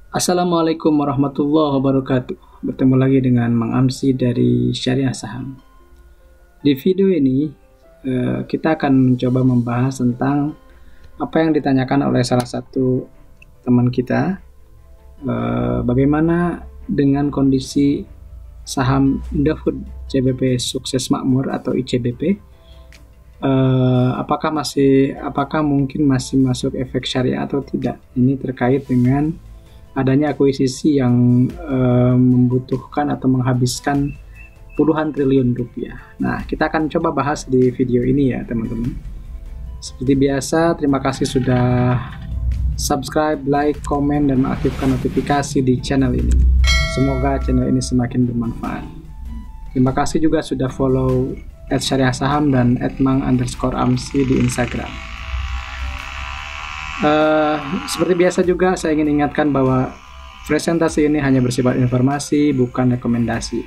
Assalamualaikum warahmatullahi wabarakatuh. Bertemu lagi dengan Mang Amsi dari Syariah Saham. Di video ini kita akan mencoba membahas tentang apa yang ditanyakan oleh salah satu teman kita. Bagaimana dengan kondisi saham Indofood CBP Sukses Makmur atau ICBP? Apakah mungkin masih masuk efek syariah atau tidak? Ini terkait dengan adanya akuisisi yang membutuhkan atau menghabiskan puluhan triliun rupiah. Nah, kita akan coba bahas di video ini ya teman-teman. Seperti biasa, terima kasih sudah subscribe, like, komen, dan mengaktifkan notifikasi di channel ini. Semoga channel ini semakin bermanfaat. Terima kasih juga sudah follow @syariahsaham dan @mang_amsi di Instagram. Seperti biasa juga saya ingin ingatkan bahwa presentasi ini hanya bersifat informasi, bukan rekomendasi.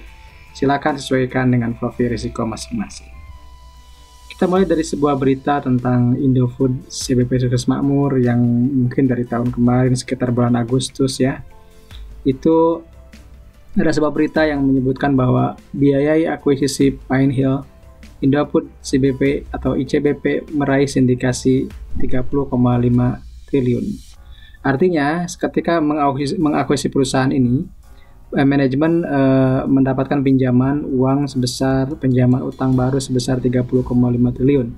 Silakan sesuaikan dengan profil risiko masing-masing. Kita mulai dari sebuah berita tentang Indofood CBP Sukses Makmur yang mungkin dari tahun kemarin sekitar bulan Agustus ya. Itu ada sebuah berita yang menyebutkan bahwa biayai akuisisi Pinehill Indofood CBP atau ICBP meraih sindikasi 30,5 triliun. Artinya, ketika mengakuisisi perusahaan ini, manajemen mendapatkan pinjaman utang baru sebesar 30,5 triliun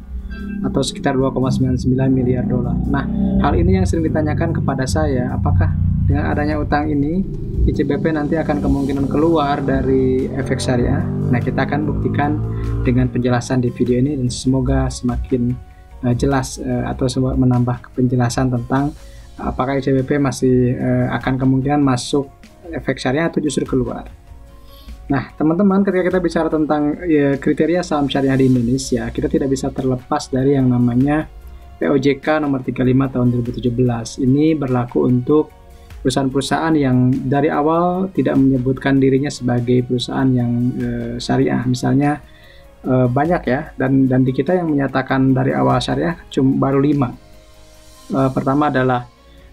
atau sekitar 2,99 miliar dolar. Nah, hal ini yang sering ditanyakan kepada saya, apakah dengan adanya utang ini ICBP nanti akan kemungkinan keluar dari efek syariah? Nah, kita akan buktikan dengan penjelasan di video ini dan semoga semakin jelas atau menambah penjelasan tentang apakah ICBP masih akan kemungkinan masuk efek syariah atau justru keluar. Nah, teman-teman, ketika kita bicara tentang kriteria saham syariah di Indonesia, kita tidak bisa terlepas dari yang namanya POJK nomor 35 tahun 2017. Ini berlaku untuk perusahaan-perusahaan yang dari awal tidak menyebutkan dirinya sebagai perusahaan yang syariah. Misalnya banyak ya, dan di kita yang menyatakan dari awal syariah baru 5. Pertama adalah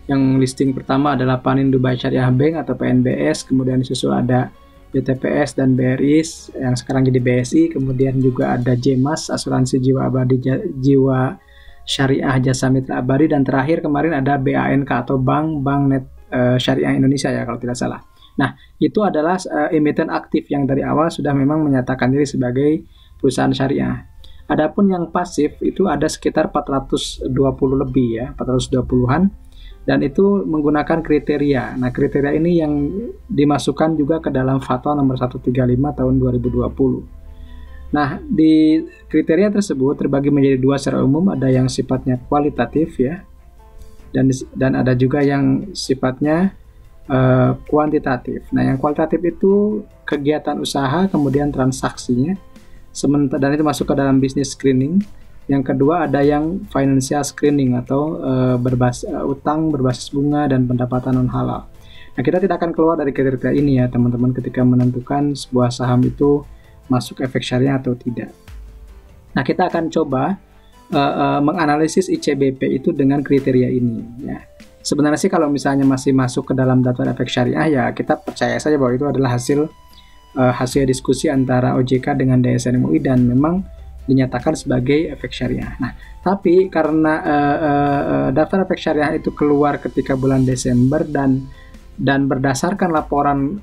yang listing pertama adalah Panin Dubai Syariah Bank atau PNBS, kemudian disusul ada BTPS dan BRI yang sekarang jadi BSI, kemudian juga ada JMAS Asuransi Jiwa Abadi Jiwa Syariah Jasa Mitra Abadi, dan terakhir kemarin ada BANK atau Bank Net Syariah Indonesia ya kalau tidak salah. Nah, itu adalah emiten aktif yang dari awal sudah memang menyatakan diri sebagai perusahaan syariah. Adapun yang pasif itu ada sekitar 420 lebih ya, 420-an, dan itu menggunakan kriteria. Nah, kriteria ini yang dimasukkan juga ke dalam Fatwa nomor 135 tahun 2020. Nah, di kriteria tersebut terbagi menjadi dua secara umum, ada yang sifatnya kualitatif ya, dan ada juga yang sifatnya kuantitatif. Nah, yang kualitatif itu kegiatan usaha, kemudian transaksinya, dan itu masuk ke dalam bisnis screening. Yang kedua ada yang financial screening atau utang berbasis bunga dan pendapatan non halal. Nah, kita tidak akan keluar dari kriteria ini ya teman-teman ketika menentukan sebuah saham itu masuk efek syariah atau tidak. Nah, kita akan coba menganalisis ICBP itu dengan kriteria ini ya. Sebenarnya sih kalau misalnya masih masuk ke dalam daftar efek syariah ya kita percaya saja bahwa itu adalah hasil diskusi antara OJK dengan DSN MUI dan memang dinyatakan sebagai efek syariah. Nah, tapi karena daftar efek syariah itu keluar ketika bulan Desember dan berdasarkan laporan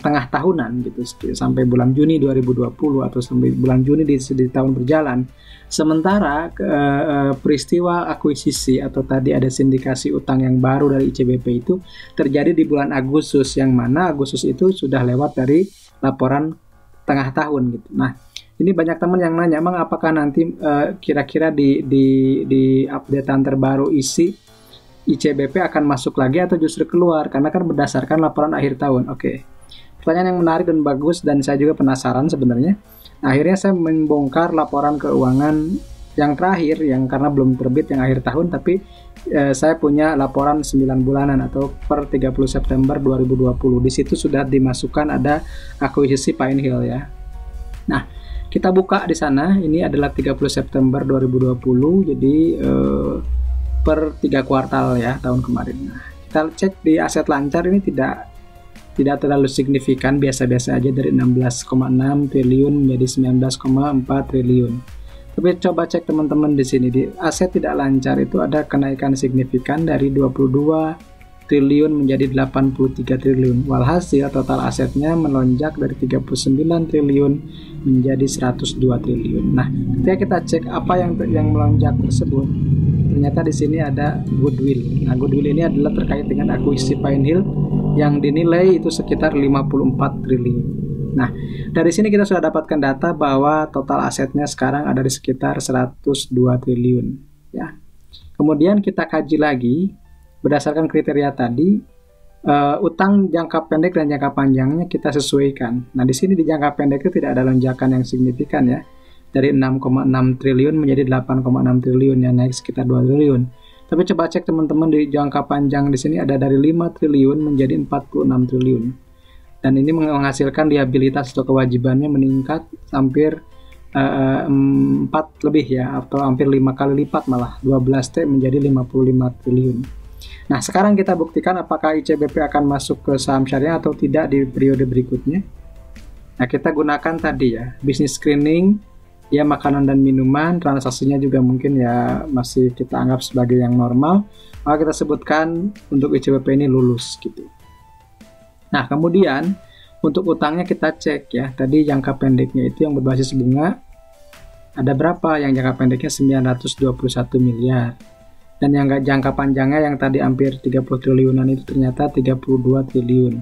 tengah tahunan gitu sampai bulan Juni 2020 atau sampai bulan Juni di tahun berjalan. Sementara peristiwa akuisisi atau tadi ada sindikasi utang yang baru dari ICBP itu terjadi di bulan Agustus, yang mana Agustus itu sudah lewat dari laporan tengah tahun gitu. Nah, ini banyak teman yang nanya, emang apakah nanti kira-kira di updatean terbaru isi ICBP akan masuk lagi atau justru keluar? Karena kan berdasarkan laporan akhir tahun. Oke. Pertanyaan yang menarik dan bagus, dan saya juga penasaran sebenarnya. Nah, akhirnya saya membongkar laporan keuangan yang terakhir, yang karena belum terbit yang akhir tahun, tapi saya punya laporan 9 bulanan atau per 30 September 2020. Di situ sudah dimasukkan ada akuisisi Pinehill ya. Nah, kita buka di sana, ini adalah 30 September 2020, jadi per 3 kuartal ya tahun kemarin. Nah, Kita cek di aset lancar ini tidak terlalu signifikan, biasa-biasa aja, dari 16,6 triliun menjadi 19,4 triliun. Tapi coba cek teman-teman di sini, di aset tidak lancar itu ada kenaikan signifikan dari 22 triliun menjadi 83 triliun. Walhasil total asetnya melonjak dari 39 triliun menjadi 102 triliun. Nah, ketika kita cek apa yang melonjak tersebut, ternyata di sini ada goodwill. Nah, goodwill ini adalah terkait dengan akuisisi Pine Hill yang dinilai itu sekitar 54 triliun. Nah, dari sini kita sudah dapatkan data bahwa total asetnya sekarang ada di sekitar 102 triliun, ya. Kemudian kita kaji lagi berdasarkan kriteria tadi, utang jangka pendek dan jangka panjangnya kita sesuaikan. Nah, di sini di jangka pendek itu tidak ada lonjakan yang signifikan, ya. Dari 6,6 triliun menjadi 8,6 triliun, yang naik sekitar 2 triliun. Tapi coba cek teman-teman di jangka panjang, di sini ada dari 5 triliun menjadi 46 triliun. Dan ini menghasilkan liabilitas atau kewajibannya meningkat hampir 4 lebih, ya, atau hampir 5 kali lipat malah, 12T menjadi 55 triliun. Nah, sekarang kita buktikan apakah ICBP akan masuk ke saham syariah atau tidak di periode berikutnya. Nah, kita gunakan tadi, ya, bisnis screening, ya, makanan dan minuman, transaksinya juga mungkin ya masih kita anggap sebagai yang normal, maka kita sebutkan untuk ICBP ini lulus gitu. Nah, kemudian untuk utangnya kita cek, ya, tadi jangka pendeknya itu yang berbasis bunga ada berapa? Yang jangka pendeknya 921 miliar. Dan yang jangka panjangnya yang tadi hampir 30 triliunan itu ternyata 32 triliun.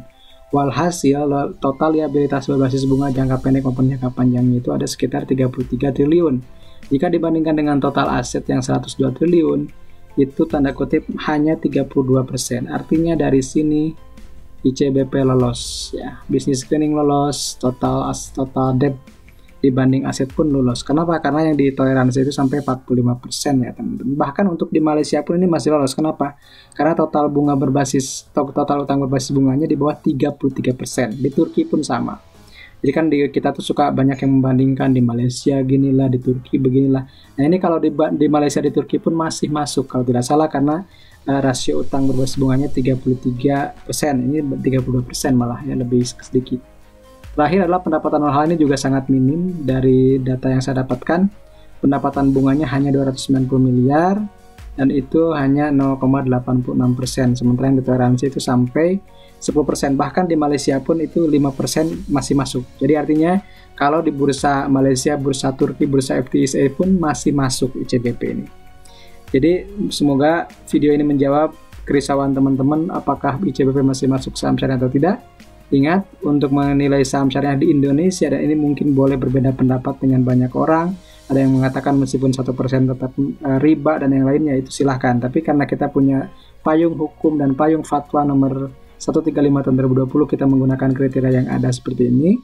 Walhasil total liabilitas berbasis bunga jangka pendek maupun jangka panjangnya itu ada sekitar 33 triliun. Jika dibandingkan dengan total aset yang 102 triliun, itu tanda kutip hanya 32%. Artinya dari sini ICBP lolos, ya. Bisnis screening lolos, total debt dibanding aset pun lulus. Kenapa? Karena yang ditoleransi itu sampai 45%, ya teman-teman. Bahkan untuk di Malaysia pun ini masih lolos. Kenapa? Karena total utang berbasis bunganya di bawah 33%. Di Turki pun sama. Jadi kan kita tuh suka banyak yang membandingkan di Malaysia ginilah, di Turki beginilah. Nah, ini kalau di Malaysia, di Turki pun masih masuk kalau tidak salah, karena rasio utang berbasis bunganya 33%. Ini 32% malah, ya, lebih sedikit. Terakhir adalah pendapatan non-halal ini juga sangat minim. Dari data yang saya dapatkan, pendapatan bunganya hanya 290 miliar dan itu hanya 0,86%, sementara yang ditoleransi itu sampai 10%. Bahkan di Malaysia pun itu 5% masih masuk. Jadi artinya kalau di bursa Malaysia, bursa Turki, bursa FTSE pun masih masuk ICBP ini. Jadi semoga video ini menjawab kerisauan teman-teman apakah ICBP masih masuk saham syariah atau tidak. Ingat, untuk menilai saham syariah di Indonesia, dan ini mungkin boleh berbeda pendapat dengan banyak orang. Ada yang mengatakan meskipun 1% tetap riba dan yang lainnya, itu silahkan. Tapi karena kita punya payung hukum dan payung fatwa nomor 135 tahun 2020, kita menggunakan kriteria yang ada seperti ini.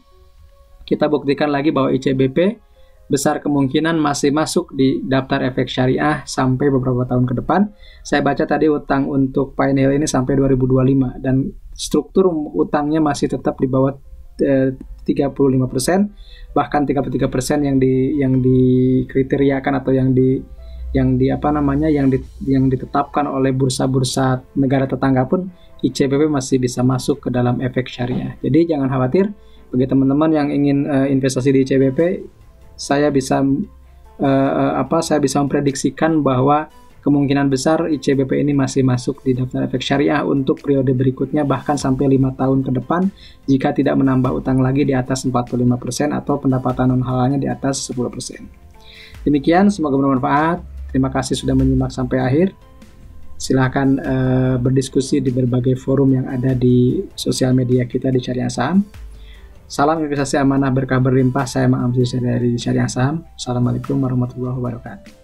Kita buktikan lagi bahwa ICBP besar kemungkinan masih masuk di daftar efek syariah sampai beberapa tahun ke depan. Saya baca tadi utang untuk Pine Hill ini sampai 2025 dan struktur utangnya masih tetap di bawah 35%, bahkan 33% yang dikriteriakan atau yang ditetapkan oleh bursa-bursa negara tetangga pun ICBP masih bisa masuk ke dalam efek syariah. Jadi jangan khawatir, bagi teman-teman yang ingin investasi di ICBP, saya bisa memprediksikan bahwa kemungkinan besar ICBP ini masih masuk di daftar efek syariah untuk periode berikutnya, bahkan sampai 5 tahun ke depan jika tidak menambah utang lagi di atas 45% atau pendapatan non halalnya di atas 10%. Demikian, semoga bermanfaat. Terima kasih sudah menyimak sampai akhir. Silahkan berdiskusi di berbagai forum yang ada di sosial media kita di Syariah Saham. Salam investasi amanah berkah berlimpah. Saya Ma'am dari Syariah Saham. Assalamualaikum warahmatullahi wabarakatuh.